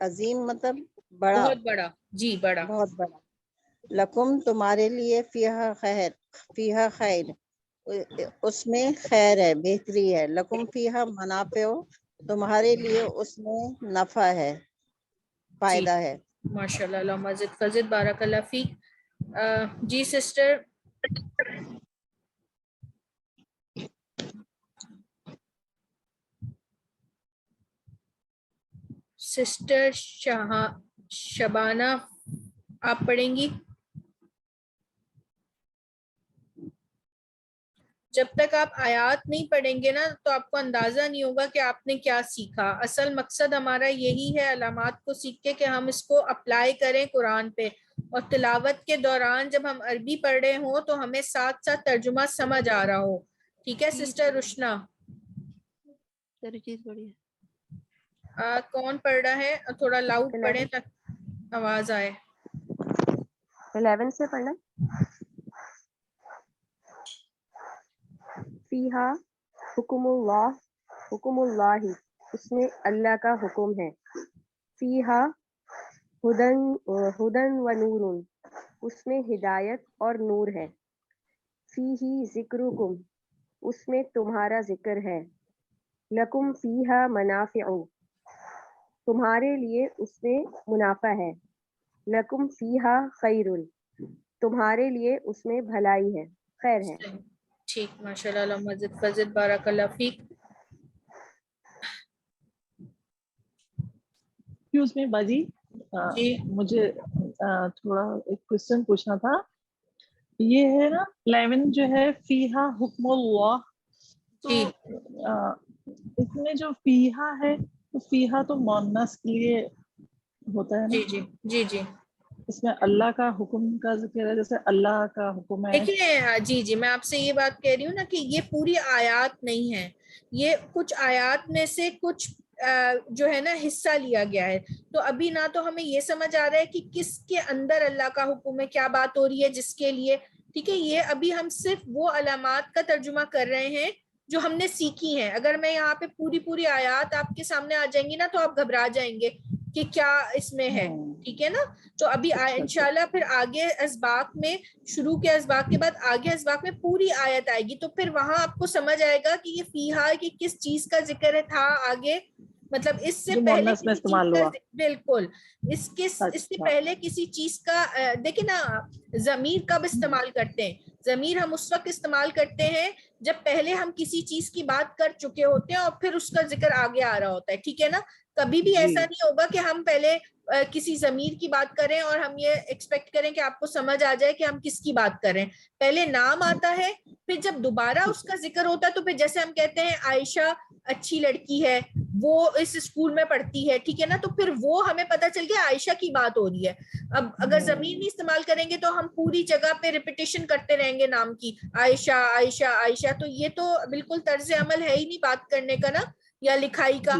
عظیم مطلب بڑا، بہت بڑا، جی بڑا. بہت بڑا. لکم تمہارے لیے فیہا خیر، فیہا خیر اس میں خیر ہے، بہتری ہے. لکم فیہا منافع تمہارے لیے اس میں نفع ہے، فائدہ ہے. ماشاء اللہ، اللہم زد فزد، بارک اللہ فیک. جی سسٹر شبانہ آپ پڑھیں گی. جب تک آپ آیات نہیں پڑھیں گے نا تو آپ کو اندازہ نہیں ہوگا کہ آپ نے کیا سیکھا. اصل مقصد ہمارا یہی ہے علامات کو سیکھ کے کہ ہم اس کو اپلائی کریں قرآن پہ، اور تلاوت کے دوران جب ہم عربی پڑھ رہے ہوں تو ہمیں ساتھ ساتھ ترجمہ سمجھ آ رہا ہو. ٹھیک ہے سسٹر رشنا؟ کون پڑھ رہا ہے؟ تھوڑا لاؤڈ پڑھیں تاکہ آواز آئے. 11 سے پڑھنا. فیہا حکم اللہ، حکم اللہ اس میں اللہ کا حکم ہے. فیہا ہدن و نور اس میں ہدایت اور نور ہے. فیہی ذکرکم اس میں تمہارا ذکر ہے. لکم فیہا منافع تمہارے لیے اس میں منافع ہے. لکم فیہا خیر تمہارے لیے اس میں بھلائی ہے، خیر ہے. ٹھیک، ماشاء اللہ، اللہم زد فزد، بارک اللہ فیک. ایکسکیوز می باجی، مجھے تھوڑا ایک کوشچن پوچھنا تھا. یہ ہے نا 11 جو ہے فیہا حکم اللہ، تو اس میں جو فیہا ہے تو فیہا تو مؤنث کے لیے ہوتا ہے نا. جی جی جی. اس میں اللہ کا حکم کا ذکر ہے، جیسے اللہ کا حکم ہے. دیکھیے جی میں آپ سے یہ بات کہہ رہی ہوں نا کہ یہ پوری آیات نہیں ہے، یہ کچھ آیات میں سے کچھ جو ہے نا حصہ لیا گیا ہے. تو ابھی نہ تو ہمیں یہ سمجھ آ رہا ہے کہ کس کے اندر اللہ کا حکم ہے، کیا بات ہو رہی ہے جس کے لیے. ٹھیک ہے، یہ ابھی ہم صرف وہ علامات کا ترجمہ کر رہے ہیں جو ہم نے سیکھی ہیں. اگر میں یہاں پہ پوری آیات آپ کے سامنے آ جائیں گی نا تو آپ گھبرا جائیں گے کہ کیا اس میں ہے. ٹھیک ہے نا، تو ابھی انشاءاللہ پھر آگے اسباق میں، شروع کے اسباق کے بعد آگے اسباق میں پوری آیت آئے گی، تو پھر وہاں آپ کو سمجھ آئے گا کہ یہ فیہا کی کس چیز کا ذکر تھا آگے. مطلب اس سے پہلے کسی چیز کا بالکل اس سے پہلے کسی چیز کا دیکھیں نا، ضمیر کب استعمال کرتے ہیں؟ ضمیر ہم اس وقت استعمال کرتے ہیں جب پہلے ہم کسی چیز کی بات کر چکے ہوتے ہیں اور پھر اس کا ذکر آگے آ رہا ہوتا ہے. ٹھیک ہے نا، کبھی بھی ایسا نہیں ہوگا کہ ہم پہلے کسی ضمیر کی بات کریں اور ہم یہ ایکسپیکٹ کریں کہ آپ کو سمجھ آ جائے کہ ہم کس کی بات کر رہے ہیں. پہلے نام آتا ہے، پھر جب دوبارہ اس کا ذکر ہوتا ہے تو پھر جیسے ہم کہتے ہیں عائشہ اچھی لڑکی ہے، وہ اس اسکول میں پڑھتی ہے. ٹھیک ہے نا، تو پھر وہ ہمیں پتہ چل گیا عائشہ کی بات ہو رہی ہے. اب اگر ضمیر نہیں استعمال کریں گے تو ہم پوری جگہ پہ ریپیٹیشن کرتے رہیں گے نام کی، عائشہ عائشہ عائشہ. تو یہ تو بالکل طرز عمل ہے ہی نہیں بات کرنے کا نا، یا لکھائی کا.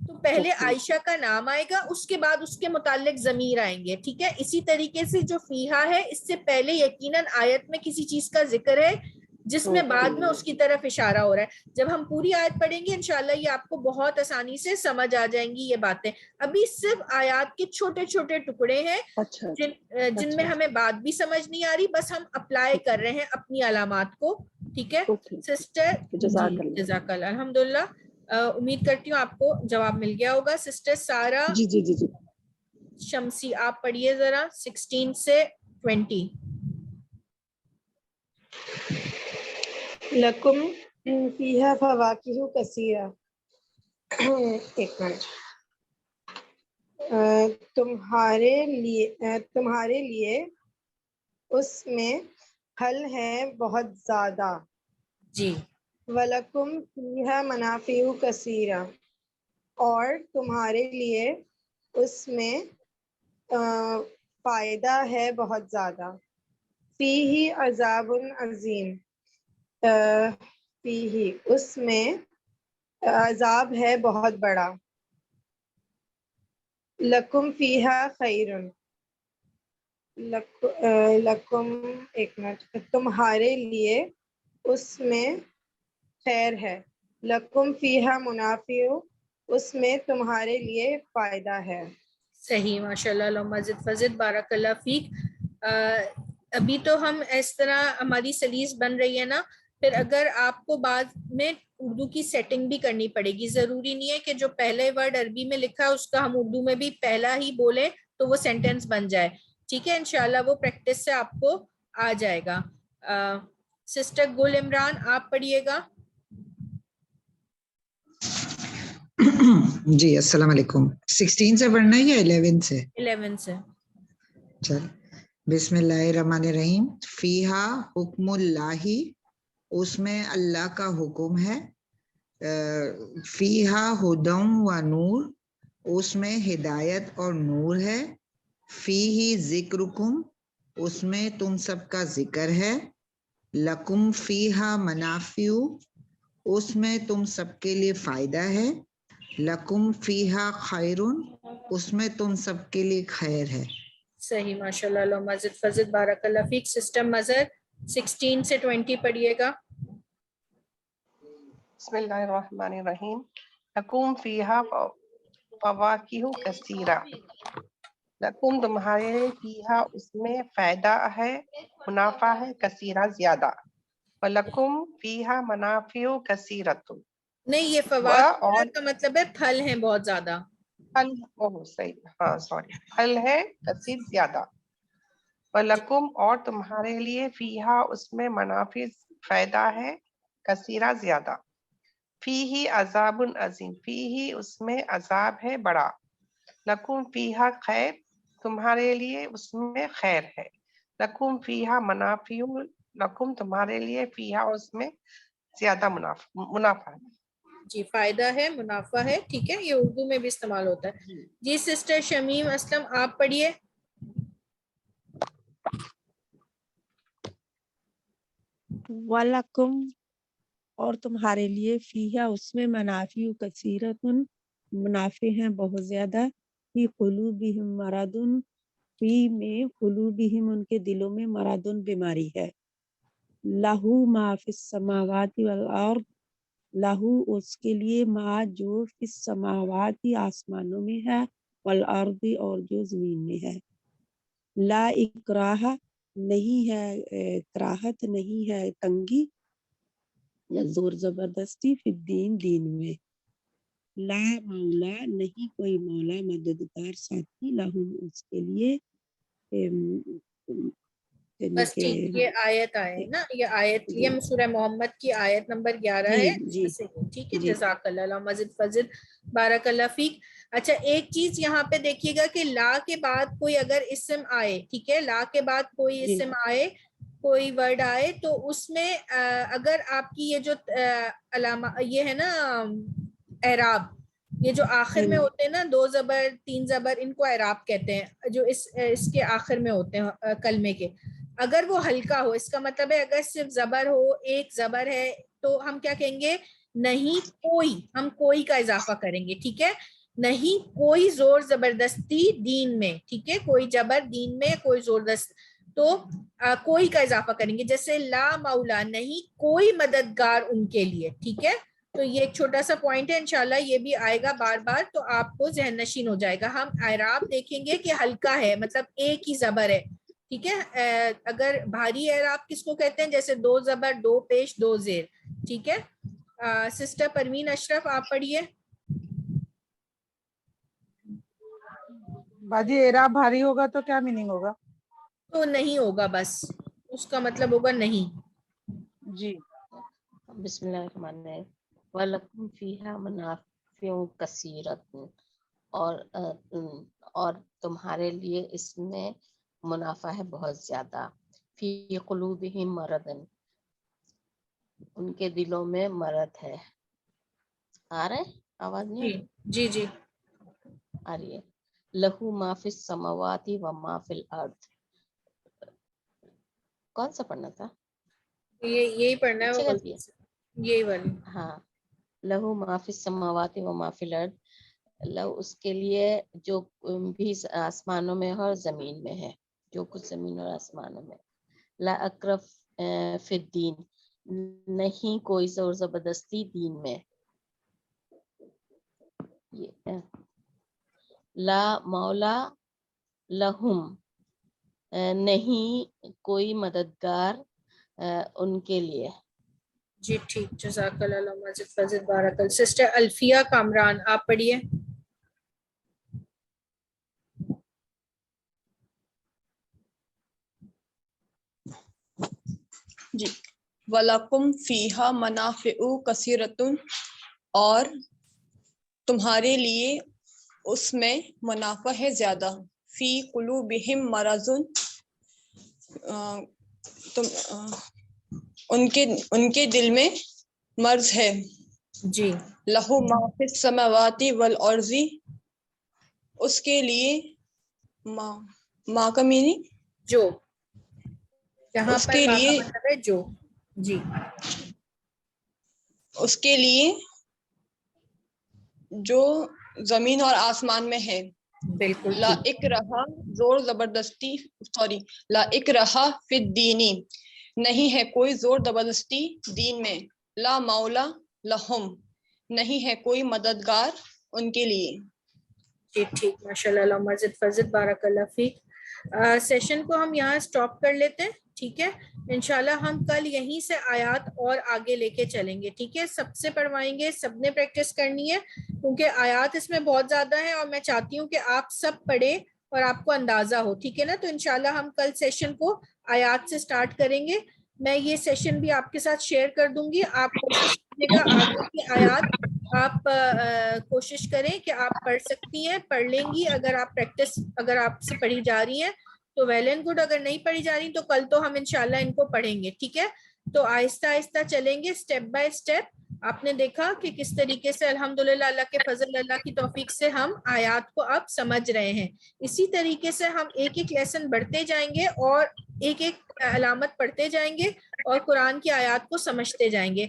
تو پہلے عائشہ کا نام آئے گا، اس کے بعد اس کے متعلق ضمیر آئیں گے. ٹھیک ہے، اسی طریقے سے جو فیہا ہے اس سے پہلے یقیناً آیت میں کسی چیز کا ذکر ہے جس میں بعد میں اس کی طرف اشارہ ہو رہا ہے. جب ہم پوری آیت پڑھیں گے انشاءاللہ یہ آپ کو بہت آسانی سے سمجھ آ جائیں گی یہ باتیں. ابھی صرف آیات کے چھوٹے چھوٹے ٹکڑے ہیں جن میں ہمیں بات بھی سمجھ نہیں آ رہی، بس ہم اپلائی کر رہے ہیں اپنی علامات کو. ٹھیک ہے سسٹر، جزاک اللہ. الحمدللہ، امید کرتی ہوں آپ کو جواب مل گیا ہوگا. سسٹر سارا شمسی آپ پڑھیے ذرا 16 سے 20. لکم فیہا فواکہ کثیرہ. ایک منٹ. تمہارے لیے اس میں پھل ہے بہت زیادہ. جی. وَلَكُمْ فِيهَا مَنَافِعُ كَثِيرَةٌ اور تمہارے لیے اس میں فائدہ ہے بہت زیادہ. فِيهِ عَذَابٌ عَظِيمٌ فِيهِ اس میں عذاب ہے بہت بڑا. لَكُمْ فِيهَا خَيْرٌ لَكُمْ ایک منٹ، تمہارے لیے اس میں خیر ہے. لَكُمْ فِيهَا مُنَافِعُ اس میں تمہارے لیے فائدہ ہے. صحیح، ماشاء اللہ، اللہم زد فزد، بارک اللہ فیک. ابھی تو ہم اس طرح ہماری سیریز بن رہی ہے نا، پھر اگر آپ کو بعد میں اردو کی سیٹنگ بھی کرنی پڑے گی. ضروری نہیں ہے کہ جو پہلے ورڈ عربی میں لکھا ہے اس کا ہم اردو میں بھی پہلا ہی بولیں تو وہ سینٹینس بن جائے. ٹھیک ہے، انشاءاللہ وہ پریکٹس سے آپ کو آ جائے گا. سسٹر گل عمران آپ پڑھیے گا. جی السلام علیکم. 16 سے پڑھنا ہے یا 11 سے؟ 11 سے. چل، بسم اللہ الرحمن الرحیم. فیہا حکم اللہ، اس میں اللہ کا حکم ہے. فیہا ہدم و نور، اس میں ہدایت اور نور ہے. فیہی ذکرکم، اس میں تم سب کا ذکر ہے. لکم فیہا منافع، اس میں تم سب کے لیے فائدہ ہے. لکم فیہا خیرن، اس میں تم سب کے لیے خیر ہے. صحیح، ماشاء اللہ، اللہم زد فزد، بارک اللہ فیک. سسٹر مظہر 16 سے 20 پڑھیے گا. بسم اللہ الرحمن الرحیم. لکم فیہا فواکہ کثیرہ، لکم تمہارے لیے فیہا اس میں فائدہ ہے، منافع ہے، کثیرہ زیادہ. ولکم فیہا منافع کثیرۃ، نہیں، یہ فواکہ کا مطلب ہے پھل ہیں بہت زیادہ. پھل، صحیح، ہاں سوری، پھل ہے کثیر زیادہ. وَلَكُمْ اور تمہارے لیے فیہا اس میں منافع فائدہ ہے، کثیرہ زیادہ. فیہی عذاب عظیم، فیہی اس میں عذاب ہے بڑا. لکم فیہا خیر، تمہارے لیے اس میں خیر ہے. لکم فیہا منافع، لکم تمہارے لیے فیہا اس میں زیادہ منافع ہے. جی، فائدہ ہے، منافع ہے. ٹھیک ہے، یہ اردو میں بھی استعمال ہوتا ہے. جی سسٹر شمیم اسلم آپ پڑھیے. وَلَکُمْ اور تمہارے لیے فیہا اس میں منافع کثیرۃ، منافع ہیں بہت زیادہ. فی قلوبہم مرض، فی میں قلوبہم ان کے دلوں میں مرض بیماری ہے. لہو ما فی السماوات والارض، لہو اس کے لیے ما جو فی السماوات آسمانوں میں ہے، والارض اور جو زمین میں ہے. لا اکراہ نہیں ہے، کراہت نہیں ہے، تنگی یا زور زبردستی، فی الدین دین میں. لا مولا نہیں کوئی مولا مددگار ساتھی، لہم اس کے لیے. بس ٹھیک، یہ آیت آئے نا، یہ آیت یہ سورہ محمد کی آیت نمبر 11 ہے. ٹھیک ہے، جزاک اللہ، اللہم زد فزد، بارک اللہ فیک. اچھا، ایک چیز یہاں پہ دیکھیے گا کہ لا کے بعد کوئی اگر اسم آئے، ٹھیک ہے، لا کے بعد کوئی اسم آئے، کوئی ورڈ آئے، تو اس میں اگر آپ کی یہ جو علامہ یہ ہے نا اعراب، یہ جو آخر میں ہوتے ہیں نا 2 زبر 3 زبر، ان کو اعراب کہتے ہیں، جو اس کے آخر میں ہوتے ہیں کلمے کے. اگر وہ ہلکا ہو، اس کا مطلب ہے اگر صرف زبر ہو، ایک زبر ہے، تو ہم کیا کہیں گے؟ نہیں کوئی، ہم کوئی کا اضافہ کریں گے. ٹھیک ہے، نہیں کوئی زور زبردستی دین میں. ٹھیک ہے، کوئی جبر دین میں، کوئی زبردست، تو کوئی کا اضافہ کریں گے. جیسے لا مولا، نہیں کوئی مددگار ان کے لیے. ٹھیک ہے، تو یہ ایک چھوٹا سا پوائنٹ ہے، انشاءاللہ یہ بھی آئے گا بار بار تو آپ کو ذہن نشین ہو جائے گا. ہم اعراب دیکھیں گے کہ ہلکا ہے، مطلب ایک ہی زبر ہے. ٹھیک ہے، اگر بھاری اعراب کس کو کہتے ہیں؟ جیسے 2 زبر 2 پیش 2 زیر. ٹھیک ہے، سسٹر پروین اشرف آپ پڑھیے. باجی اعراب بھاری ہوگا تو کیا میننگ ہوگا؟ تو نہیں ہوگا، بس اس کا مطلب ہوگا نہیں. جی، بسم اللہ الرحمن الرحیم. وَلَكُمْ فِيهَا مَنَافِعُ کَثِیرَةٌ، اور تمہارے لیے اس میں منافع ہے بہت زیادہ. فی قلوبہم مرض، ان کے دلوں میں مرض ہے. آ رہا ہے آواز؟ نہیں جی جی آ رہی ہے. لہو ما فی السماوات و ما فی الارض، کون سا پڑھنا تھا؟ یہی پڑھنا ہے، وہ یہی والی. ہاں، لہو ما فی السماوات و ما فی الارض، لہو اس کے لیے جو بھی آسمانوں میں ہے اور زمین میں ہے، جو کچھ زمین اور آسمانوں میں. لا اکرف فی الدین، نہیں کوئی زور زبردستی دین میں. لا مولا لہم نہیں کوئی مددگار ان کے لیے. جی ٹھیک، جزاک اللہ مزید فضل بارک اللہ. سسٹر الفیہ کامران آپ پڑھیے. جی. وَلَكُمْ فِيهَا مَنَافِعُ كَثِيرَةٌ اور تمہارے لیے اس میں منافع ہے زیادہ. فی قلوبہم مرض ان کے دل میں مرض ہے. جی. لہو ما فی السماوات والارض اس کے لیے ما کا میننگ جو یہاں اس پر کے ما لیے کا مطلب ہے جو. جی. اس کے لیے جو زمین اور آسمان میں ہے. بالکل. لا اکراہ زور زبردستی لا اکراہ فی الدین نہیں ہے کوئی زور زبردستی دین میں. لا مولا لہم نہیں ہے کوئی مددگار ان کے لیے. جی ٹھیک، ماشاء اللہ مزید فضل بارک اللہ فیک. سیشن کو ہم یہاں سٹاپ کر لیتے ہیں. ٹھیک ہے، انشاءاللہ ہم کل یہیں سے آیات اور آگے لے کے چلیں گے. ٹھیک ہے، سب سے پڑھوائیں گے، سب نے پریکٹس کرنی ہے کیونکہ آیات اس میں بہت زیادہ ہیں اور میں چاہتی ہوں کہ آپ سب پڑھیں اور آپ کو اندازہ ہو. ٹھیک ہے نا، تو انشاءاللہ ہم کل سیشن کو آیات سے سٹارٹ کریں گے. میں یہ سیشن بھی آپ کے ساتھ شیئر کر دوں گی. آپ کوشش کیجیے گا آگے کی آیات آپ کوشش کریں کہ آپ پڑھ سکتی ہیں، پڑھ لیں گی. اگر آپ پریکٹس اگر آپ سے پڑھی جا رہی ہیں تو ویل اینڈ گڈ، اگر نہیں پڑھی جا رہی تو کل تو ہم انشاءاللہ ان کو پڑھیں گے. ٹھیک ہے، تو آہستہ آہستہ چلیں گے، سٹیپ بائی سٹیپ. آپ نے دیکھا کہ کس طریقے سے الحمدللہ اللہ کے فضل، اللہ کی توفیق سے ہم آیات کو اب سمجھ رہے ہیں. اسی طریقے سے ہم ایک ایک لیسن بڑھتے جائیں گے اور ایک ایک علامت پڑھتے جائیں گے اور قرآن کی آیات کو سمجھتے جائیں گے.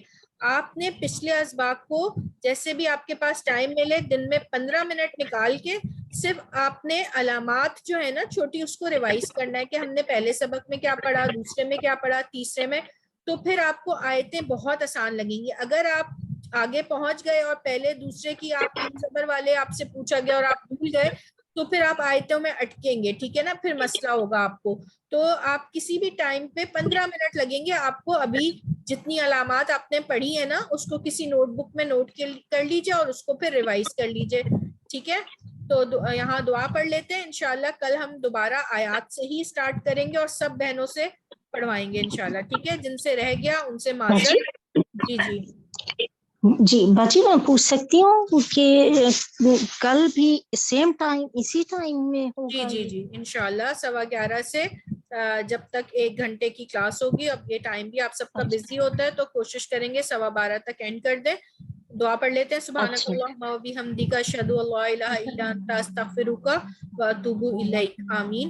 آپ نے پچھلے اسباق کو جیسے بھی آپ کے پاس ٹائم ملے دن میں 15 منٹ نکال کے صرف آپ نے علامات جو ہے نا چھوٹی اس کو ریوائز کرنا ہے کہ ہم نے پہلے سبق میں کیا پڑھا، دوسرے میں کیا پڑھا، تیسرے میں. تو پھر آپ کو آیتیں بہت آسان لگیں گی. اگر آپ آگے پہنچ گئے اور پہلے دوسرے کی آپ تین زبر والے آپ سے پوچھا گیا اور آپ بھول گئے تو پھر آپ آیتوں میں اٹکیں گے. ٹھیک ہے نا، پھر مسئلہ ہوگا آپ کو. تو آپ کسی بھی ٹائم پہ 15 منٹ لگیں گے آپ کو. ابھی جتنی علامات آپ نے پڑھی ہے نا اس کو کسی نوٹ بک میں نوٹ کر لیجئے اور اس کو پھر ریوائز کر لیجئے. ٹھیک ہے، تو یہاں دعا پڑھ لیتے ہیں. انشاءاللہ کل ہم دوبارہ آیات سے ہی سٹارٹ کریں گے اور سب بہنوں سے پڑھوائیں گے انشاءاللہ. ٹھیک ہے، جن سے رہ گیا ان سے معذرت. جی جی جی باجی میں پوچھ سکتی ہوں کہ کل بھی سیم ٹائم اسی ٹائم میں ہوگا؟ جی جی جی انشاءاللہ 11:15 سے جب تک 1 گھنٹے کی کلاس ہوگی. اب یہ ٹائم بھی آپ سب کا بزی ہوتا ہے تو کوشش کریں گے 12:15 تک اینڈ کر دیں. دعا پڑھ لیتے ہیں. سبحانک اللہم و بحمدک اشہد ان لا الہ الا انت استغفرک و اتوب الیک. آمین.